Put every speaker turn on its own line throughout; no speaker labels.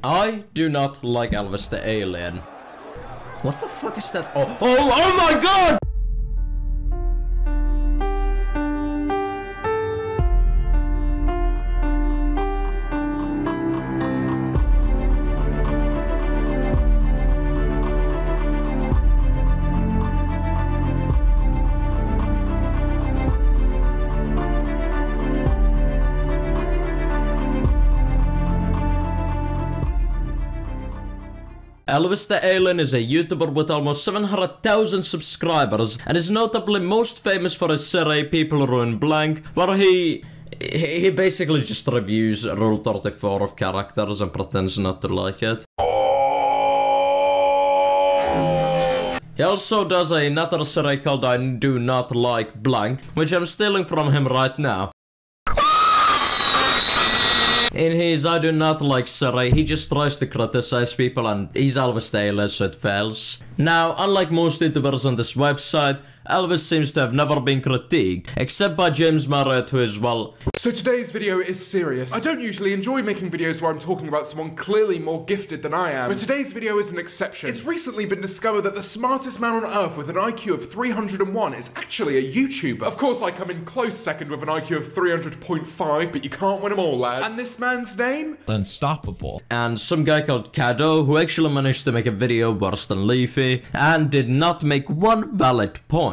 I do not like Elvis the Alien. What the fuck is that? Oh my god! Elvis the Alien is a YouTuber with almost 700,000 subscribers and is notably most famous for his series People Ruin Blank, where he basically just reviews Rule 34 of characters and pretends not to like it. He also does another series called I Do Not Like Blank, which I'm stealing from him right now. In his I Do Not Like series, he just tries to criticize people and he's Elvis the Alien, so it fails. Now, unlike most YouTubers on this website, Elvis seems to have never been critiqued, except by James Marriott, who is, well...
So today's video is serious. I don't usually enjoy making videos where I'm talking about someone clearly more gifted than I am, but today's video is an exception. It's recently been discovered that the smartest man on earth with an IQ of 301 is actually a YouTuber. Of course, I come in close second with an IQ of 300.5, but you can't win them all, lads. And this man's name?
Unstoppable.
And some guy called Kado, who actually managed to make a video worse than Leafy, and did not make one valid point.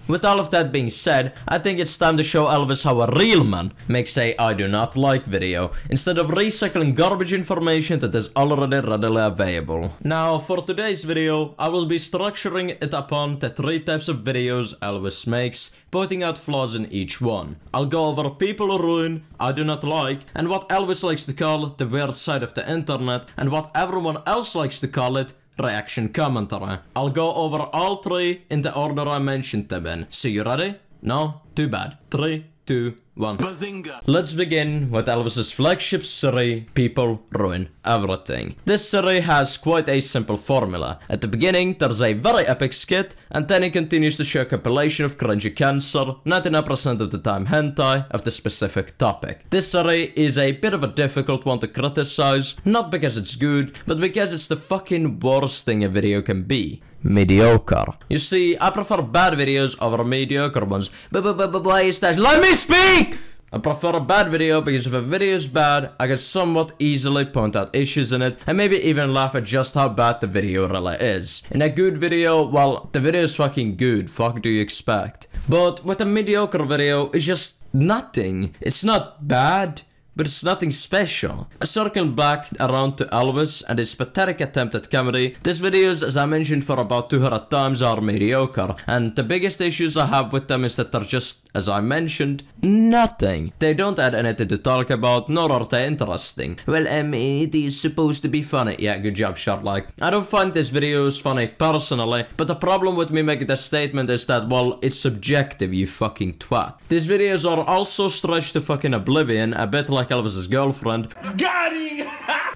With all of that being said, I think it's time to show Elvis how a real man makes a I do not like video, instead of recycling garbage information that is already readily available. Now, for today's video, I will be structuring it upon the 3 types of videos Elvis makes, pointing out flaws in each one. I'll go over People Ruin, I Do Not Like, and what Elvis likes to call the weird side of the internet, and what everyone else likes to call it, reaction commentary. I'll go over all 3 in the order I mentioned them in. So you ready? No? Too bad. 3, 2, 1. Bazinga! Let's begin with Elvis's flagship series, People Ruin Everything. This series has quite a simple formula. At the beginning, there's a very epic skit, and then he continues to show a compilation of cringy cancer, 99% of the time hentai, of the specific topic. This series is a bit of a difficult one to criticize, not because it's good, but because it's the fucking worst thing a video can be. Mediocre. You see, I prefer bad videos over mediocre ones. But why is that? Let me speak! I prefer a bad video because if a video is bad, I can somewhat easily point out issues in it and maybe even laugh at just how bad the video really is. In a good video, well, the video is fucking good, fuck do you expect? But with a mediocre video, it's just nothing. It's not bad, but it's nothing special. Circling back around to Elvis and his pathetic attempt at comedy, these videos, as I mentioned for about 200 times, are mediocre, and the biggest issues I have with them is that they're just, as I mentioned, nothing. They don't add anything to talk about, nor are they interesting. Well, it is supposed to be funny. Yeah, good job, Sherlock. I don't find these videos funny personally, but the problem with me making this statement is that, well, it's subjective, you fucking twat. These videos are also stretched to fucking oblivion, a bit like Elvis's girlfriend. Got it!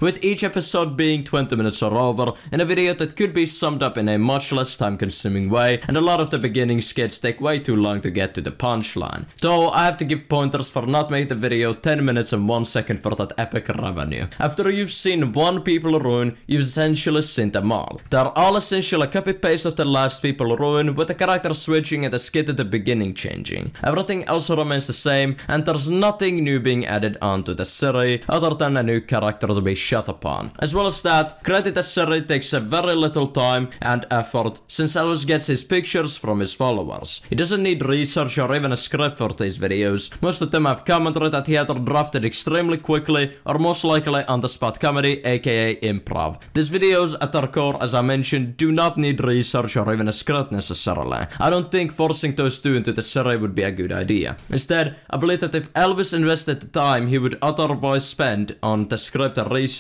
With each episode being 20 minutes or over, in a video that could be summed up in a much less time-consuming way, and a lot of the beginning skits take way too long to get to the punchline. Though I have to give pointers for not making the video 10 minutes and 1 second for that epic revenue. After you've seen one People Ruin, you've essentially seen them all. They're all essentially a copy-paste of the last People Ruin, with the character switching and the skit at the beginning changing. Everything else remains the same, and there's nothing new being added onto the series, other than a new character to be shut upon. As well as that, creating the series takes a very little time and effort, since Elvis gets his pictures from his followers. He doesn't need research or even a script for these videos. Most of them have commented that he either drafted extremely quickly or most likely on the spot comedy, aka improv. These videos at their core, as I mentioned, do not need research or even a script necessarily. I don't think forcing those two into the series would be a good idea. Instead, I believe that if Elvis invested the time he would otherwise spend on the script and research,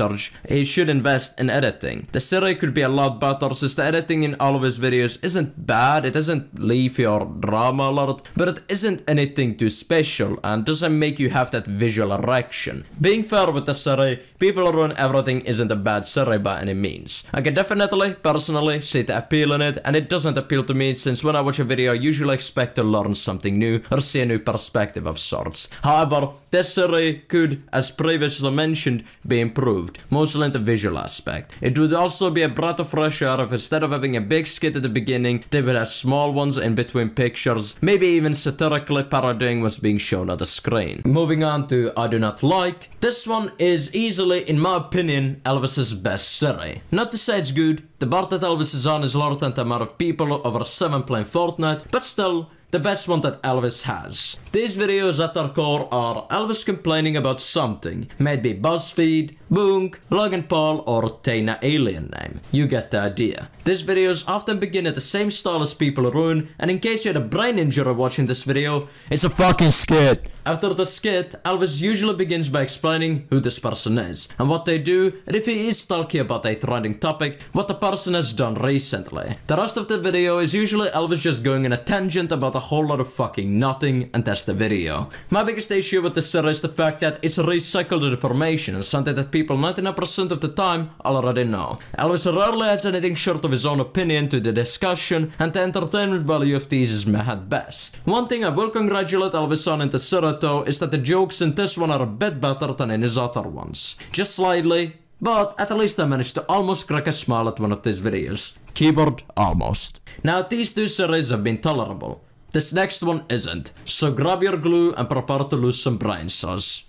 he should invest in editing. The series could be a lot better since the editing in all of his videos isn't bad, it isn't leafy or drama alert, but it isn't isn't anything too special and doesn't make you have that visual erection. Being fair with the series, People Ruin Everything isn't a bad series by any means. I can definitely, personally, see the appeal in it, and it doesn't appeal to me since when I watch a video I usually expect to learn something new or see a new perspective of sorts. However, this series could, as previously mentioned, be improved, mostly in the visual aspect. It would also be a breath of fresh air if instead of having a big skit at the beginning, they would have small ones in between pictures, maybe even satirically parodying what's being shown on the screen. Moving on to I Do Not Like, this one is easily, in my opinion, Elvis's best series. Not to say it's good, the part that Elvis is on is lower than the amount of people over 7 playing Fortnite, but still, the best one that Elvis has. These videos at their core are Elvis complaining about something, maybe BuzzFeed, Boonk, Logan Paul, or Entertainement alien name. You get the idea. These videos often begin at the same style as People Ruin, and in case you had a brain injury watching this video, it's a fucking skit. After the skit, Elvis usually begins by explaining who this person is, and what they do, and if he is talking about a trending topic, what the person has done recently. The rest of the video is usually Elvis just going on a tangent about a whole lot of fucking nothing, and that's the video. My biggest issue with this series is the fact that it's recycled information and something that people 99% of the time already know. Elvis rarely adds anything short of his own opinion to the discussion, and the entertainment value of these is meh at best. One thing I will congratulate Elvis on in the series though is that the jokes in this one are a bit better than in his other ones. Just slightly, but at least I managed to almost crack a smile at one of these videos. Keyboard almost. Now these two series have been tolerable. This next one isn't, so grab your glue and prepare to lose some brain cells.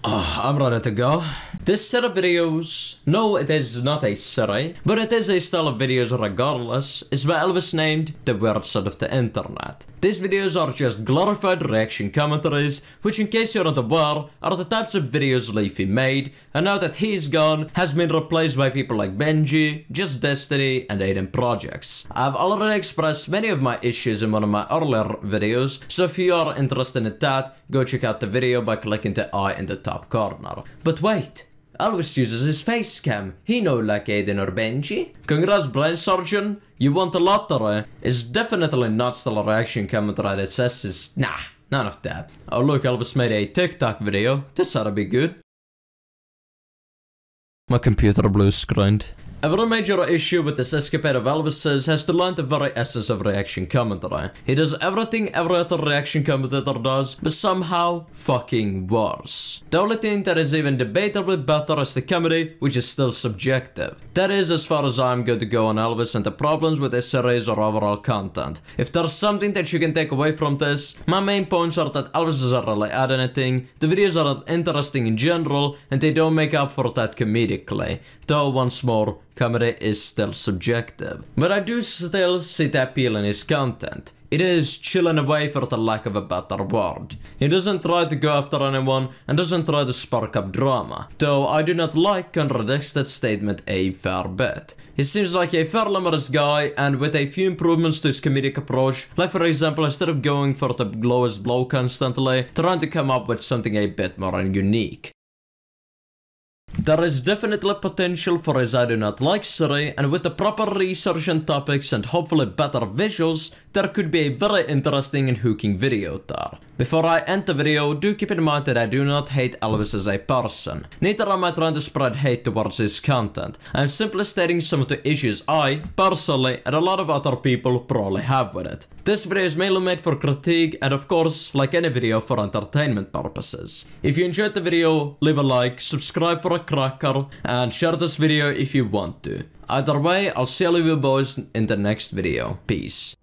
Oh, I'm ready to go. This set of videos, no it is not a series, but it is a style of videos regardless, is by Elvis named The Weird Side of the Internet. These videos are just glorified reaction commentaries, which in case you're not aware, are the types of videos Leafy made, and now that he's gone, has been replaced by people like Benji, Just Destiny, and Aiden Projects. I've already expressed many of my issues in one of my earlier videos, so if you are interested in that, go check out the video by clicking the I in the top corner. But wait! Elvis uses his face cam. He know like Aiden or Benji. Congrats brain surgeon. You won the lottery. It's definitely not still a reaction commentary that says is nah, none of that. Oh look, Elvis made a TikTok video. This ought to be good. My computer blue screened. Every major issue with this escapade of Elvis's has to learn the very essence of reaction commentary. He does everything every other reaction commentator does, but somehow fucking worse. The only thing that is even debatably better is the comedy, which is still subjective. That is as far as I'm good to go on Elvis and the problems with this series or overall content. If there's something that you can take away from this, my main points are that Elvis doesn't really add anything, the videos are not interesting in general, and they don't make up for that comedically. Though once more, comedy is still subjective. But I do still see the appeal in his content. It is chilling away for the lack of a better word. He doesn't try to go after anyone and doesn't try to spark up drama. Though I do not like contradicts that statement a fair bit. He seems like a fairly modest guy and with a few improvements to his comedic approach, like for example instead of going for the lowest blow constantly, trying to come up with something a bit more unique. There is definitely potential for his I Do Not Like series, and with the proper research and topics and hopefully better visuals, there could be a very interesting and hooking video there. Before I end the video, do keep in mind that I do not hate Elvis as a person. Neither am I trying to spread hate towards his content. I'm simply stating some of the issues I, personally, and a lot of other people probably have with it. This video is mainly made for critique and of course, like any video, for entertainment purposes. If you enjoyed the video, leave a like, subscribe for a cracker, and share this video if you want to. Either way, I'll see all of you boys in the next video. Peace.